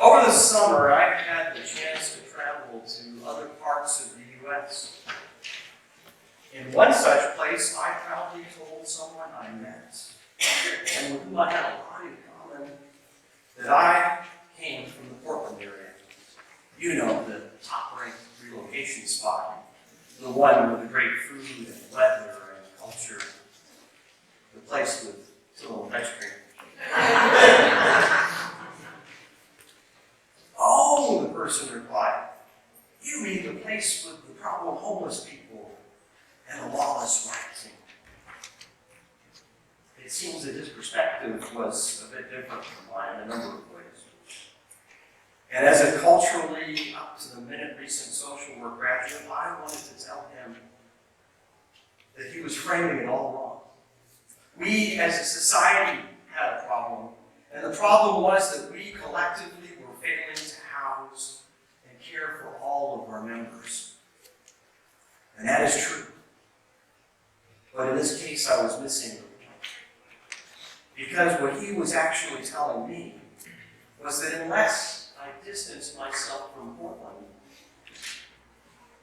Over the summer, I had the chance to travel to other parts of the U.S. In one such place, I proudly told someone I met, and with whom I had a lot in common, that I came from the Portland area. You know, the top-ranked relocation spot, the one with the great food and weather and culture, the place with Tillamook ice cream. Oh, the person replied, you mean the place with the problem homeless people and the lawless rioting. It seems that his perspective was a bit different from mine in a number of ways. And as a culturally up-to-the-minute recent social work graduate, I wanted to tell him that he was framing it all wrong. We as a society had a problem, and the problem was that we collectively were failing to house and care for all of our members. And that is true. But in this case, I was missing the point. Because what he was actually telling me was that unless I distanced myself from Portland,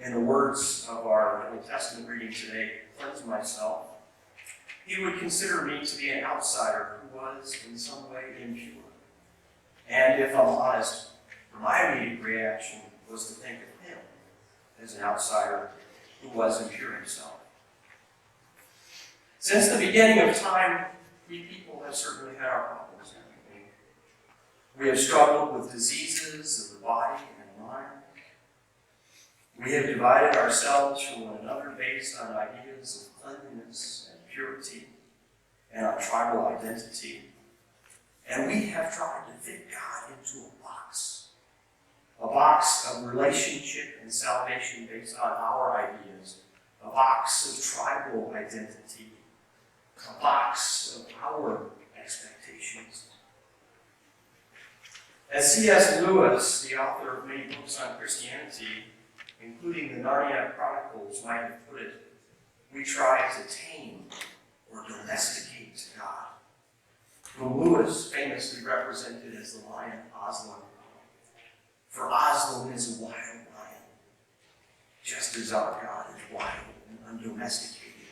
in the words of our Old Testament reading today, cleanse myself, he would consider me to be an outsider who was in some way impure. And if I'm honest, my immediate reaction was to think of him as an outsider who was impure himself. Since the beginning of time, we people have certainly had our problems, haven't we? We have struggled with diseases of the body and mind. We have divided ourselves from one another based on ideas of cleanliness and purity and our tribal identity. And we have tried to fit God into a box of relationship and salvation based on our ideas, a box of tribal identity, a box of our expectations. As C.S. Lewis, the author of many books on Christianity, including the Narnia Chronicles, might have put it, we try to tame or domesticate God, whom Lewis famously represented as the lion Aslan. For Aslan is a wild lion, just as our God is wild and undomesticated,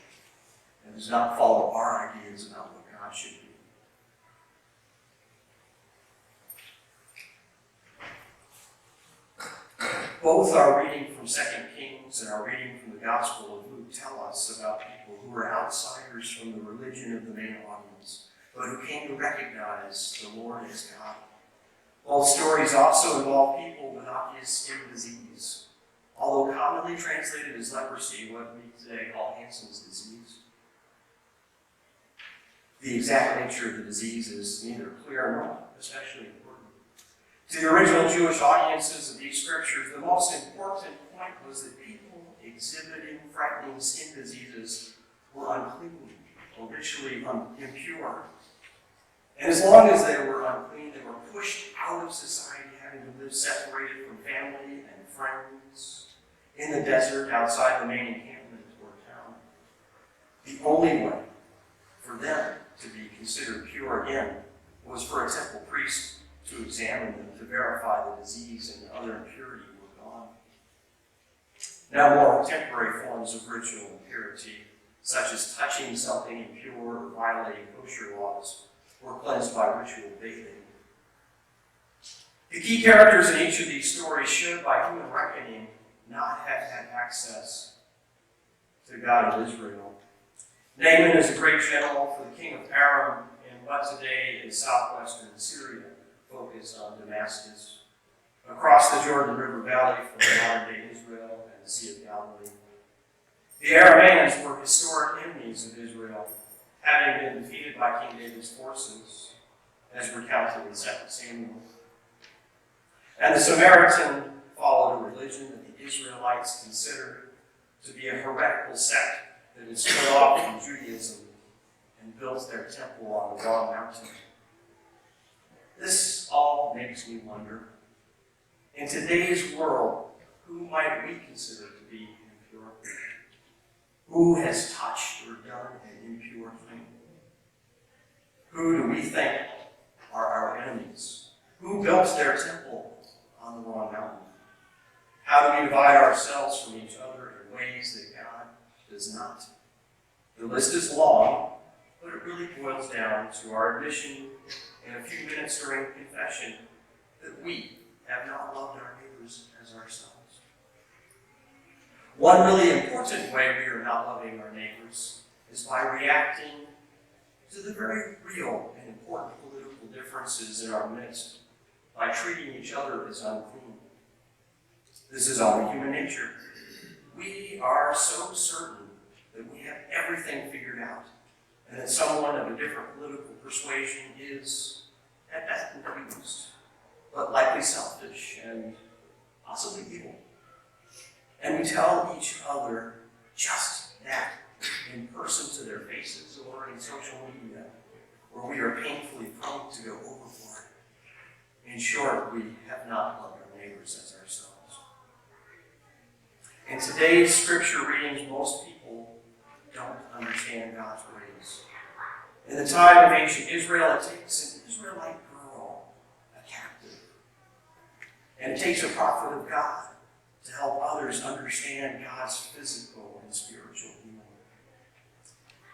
and does not follow our ideas about what God should be. Both our reading from 2 Kings and our reading from the Gospel of Luke tell us about people who were outsiders from the religion of the main audience, but who came to recognize the Lord as God. Both stories also involve people with obvious skin disease, although commonly translated as leprosy, what we today call Hansen's disease. The exact nature of the disease is neither clear nor especially important. To the original Jewish audiences of these scriptures, the most important point was that people exhibiting frightening skin diseases were unclean or ritually impure. And as long as they were unclean, they were pushed out of society, having to live separated from family and friends in the desert outside the main encampment or town. The only way for them to be considered pure again was for a temple priest to examine them to verify the disease and other impurity were gone. Now more temporary forms of ritual impurity, such as touching something impure or violating kosher laws, were cleansed by ritual bathing. The key characters in each of these stories should, by human reckoning, not have had access to the God of Israel. Naaman is a great general for the king of Aram in what today is southwestern Syria, focused on Damascus, across the Jordan River Valley from modern-day Israel and the Sea of Galilee. The Arameans were historic enemies of Israel, having been defeated by King David's forces, as recounted in 2 Samuel. And the Samaritan followed a religion that the Israelites considered to be a heretical sect that had split off from Judaism and built their temple on the wrong mountain. This all makes me wonder, in today's world, who might we consider to be impure? Who has touched or done an impure thing? Who do we think are our our enemies? Who built their temple on the wrong mountain? How do we divide ourselves from each other in ways that God does not? The list is long, but it really boils down to our admission in a few minutes during confession that we have not loved our neighbors as ourselves. One really important way we are not loving our neighbors is by reacting to the very real and important political differences in our midst, by treating each other as unclean. This is only human nature. We are so certain that we have everything figured out, and that someone of a different political persuasion is, at best, confused, but likely selfish and possibly evil. And we tell each other just that in person to their faces or in social media, where we are painfully prone to go overboard. In short, we have not loved our neighbors as ourselves. In today's scripture readings, most people don't understand God's ways. In the time of ancient Israel, it takes an Israelite girl, a captive, and it takes a prophet of God to help others understand God's physical and spiritual healing.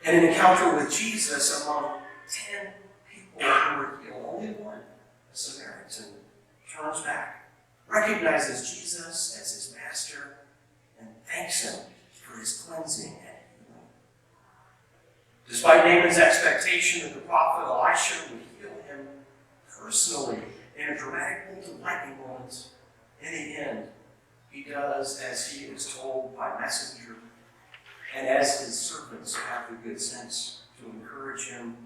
In an encounter with Jesus, among 10 people who were healed, only one, a Samaritan, turns back, recognizes Jesus as his master, and thanks him for his cleansing and healing. Despite Naaman's expectation that the prophet Elisha would heal him personally in a dramatic bolt of lightning moment, in the end, he does as he is told by messenger, and as his servants have the good sense to encourage him,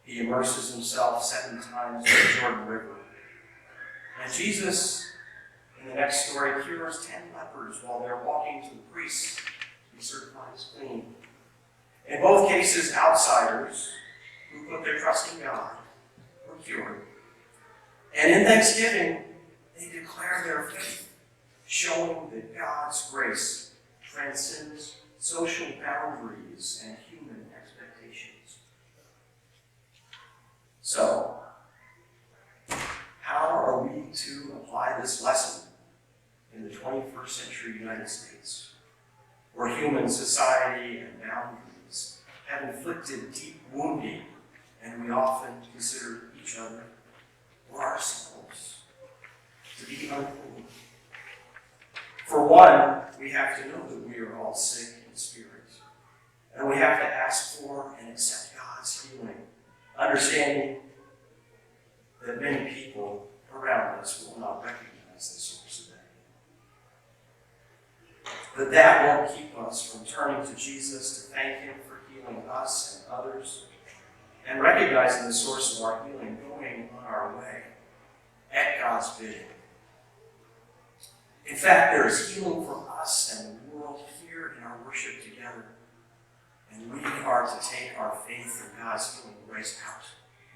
he immerses himself 7 times in the Jordan River. And Jesus, in the next story, cures 10 lepers while they're walking to the priest to be certified as clean. In both cases, outsiders who put their trust in God were cured. And in Thanksgiving, they declare their faith, showing that God's grace transcends social boundaries and human expectations. So, how are we to apply this lesson in the 21st century United States, where human society and boundaries have inflicted deep wounding, and we often consider each other or ourselves to be unclean? For one, we have to know that we are all sick in spirit, and we have to ask for and accept God's healing, understanding that many people around us will not recognize the source of that. But that won't keep us from turning to Jesus to thank him for healing us and others, and recognizing the source of our healing, going on our way at God's bidding. In fact, there is healing for us and the world here in our worship together. And we are to take our faith in God's healing grace out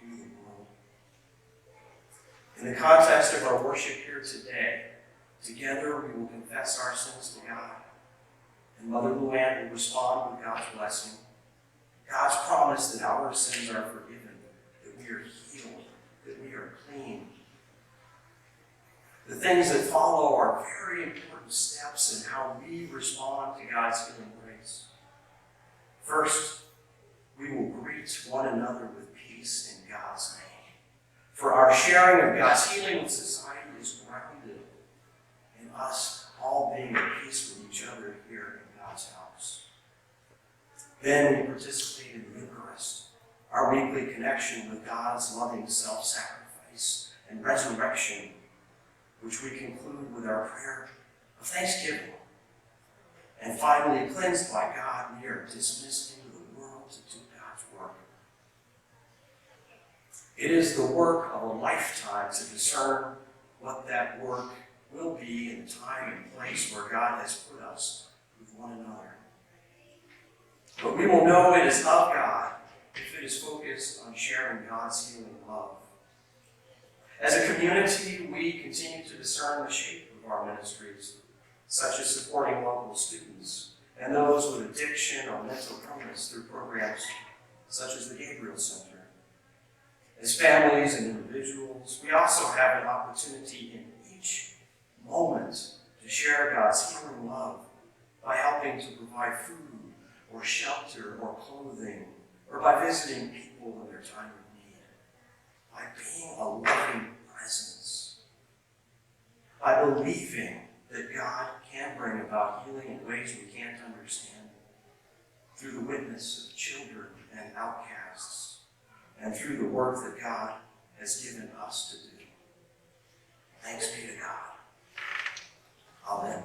into the world. In the context of our worship here today, together we will confess our sins to God. And Mother Luann will respond with God's blessing, God's promise that our sins are forgiven, that we are healed, that we are clean. The things that follow are very important steps in how we respond to God's healing grace. First, we will greet one another with peace in God's name. For our sharing of God's healing in society is grounded in us all being at peace with each other here in God's house. Then we participate in the Eucharist, our weekly connection with God's loving self-sacrifice and resurrection, which we conclude with our prayer of thanksgiving. And finally, cleansed by God, we are dismissed into the world to do God's work. It is the work of a lifetime to discern what that work will be in the time and place where God has put us with one another. But we will know it is of God if it is focused on sharing God's healing love. As a community, we continue to discern the shape of our ministries, such as supporting local students and those with addiction or mental illness through programs such as the Gabriel Center. As families and individuals, we also have an opportunity in each moment to share God's healing love by helping to provide food or shelter or clothing, or by visiting people in their time of need, by being a loving presence, by believing that God can bring about healing in ways we can't understand, through the witness of children and outcasts, and through the work that God has given us to do. Thanks be to God. Amen.